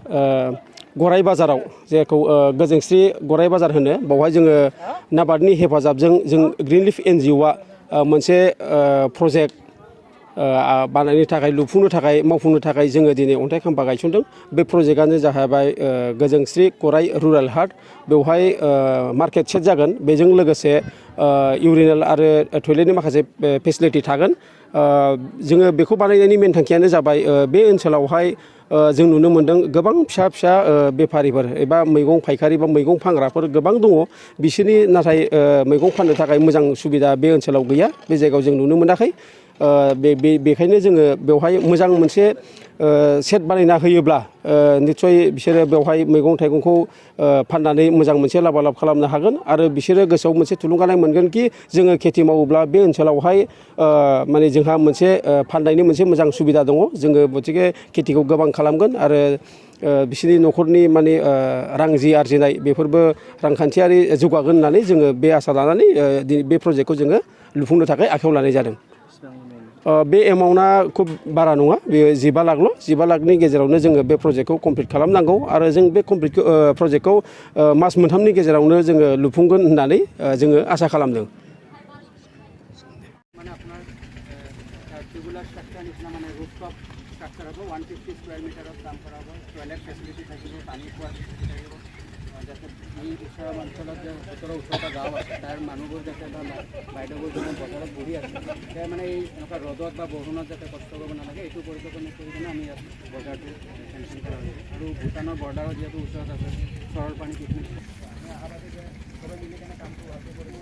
गराय बाजाराव जेखौ गोजोंस्रि गराय बाजार होनो बावहाय जोङो नाबार्डनि हेफाजाबजों जों ग्रिन लिफ NGOआ मोनसे प्रजेक्ट बानायनो थाखाय लुफुंनो थाखाय मावफुंनो थाखाय जोङो दिनै अन्थाइ खाम्फा गायसनदों। बे प्रजेक्टआनो जाहैबाय गोजोंस्रि गराय रुराल हाट। बेवहाय मार्केट सेट जागोन, बेजों लोगोसे इउरिनेल आरो टयलेटनि माखासे फेसिलिटि थागोन। जोङो बेखौ बानायनायनि मेन थांखियानो जाबाय बे ओनसोलावहाय जों नुनो मोन्दों गोबां फिसा फिसा बेफारिफोर एबा मैगं फायखारि बा मैगं फानग्राफोर गोबां दङ। बिसोरनि नाथाय मैगं फाननो थाखाय मोजां सुबिदा बे ओनसोलाव गैया, बे जायगायाव जों नुनो मोनाखै। बेखायनो जोङो बेवहाय मोजां मोनसे सेट बानायना होयोब्ला निस्सय बिसोरो बेवहाय मैगं थाइगंखौ फाननानै मोजां मोनसे लाबा लाब खालामनो हागोन आरो बिसोरो गोसोआव मोनसे थुलुंगानाय मोनगोन कि जोङो खेथि मावोब्ला बे ओनसोलावहाय माने जोंहा मोनसे फाननायनि मोनसे मोजां सुबिदा दङ। जोङो गतिके खेथिखौ गोबां खालामगोन आरो बिसोरनि न'खरनि माने रां जि आरजिनाय बेफोरबो रांखान्थियारि जौगागोन होननानै जोङो बे आसा लानानै बे प्रजेक्टखौ जोङो लुफुंनो थाखाय आखायाव लानाय जादों। बे एमाउन्टआ खुब बारा नङा, बेयो 15 लाखल'। 15 लाखनि गेजेरावनो जोङो बे प्रजेक्टखौ कमप्लिट खालामनांगौ आरो जों बे प्रजेक्टखौ मास मोनथामनि गेजेरावनो जोङो लुफुंगोन होननानै जोङो आसा खालामदों। মানে আপনার রেগুলার স্ট্রাকচার নিচিনা মানে রুফটপ স্ট্রাকচার হ'ব, 150 স্কোয়ার মিটাৰত কাম কৰা হ'ব, টয়লেট ফেচিলিটি থাকিব, পানী খোৱাৰ ফেচিলিটি থাকিব, যাতে এই ওচৰৰ অঞ্চলত যে ওচৰতে গাঁও আছে তাৰ মানুহবোৰ যাতে বা বাইদেউবোৰ যোনে বজাৰত বহি আছে তেওঁ মানে এই এনেকুৱা ৰ'দত বা বৰষুণত যাতে কষ্ট কৰিব নালাগে, এইটো পৰিকল্পনা কৰি কিনে আমি ইয়াত বজাৰটো চেংচন কৰা হৈছে। আৰু ভূটানৰ বৰ্ডাৰত যিহেতু ওচৰত আছে, চৰৰ পানী পিকনিক চবে মিলি কিনে কামটো ভালকৈ কৰিব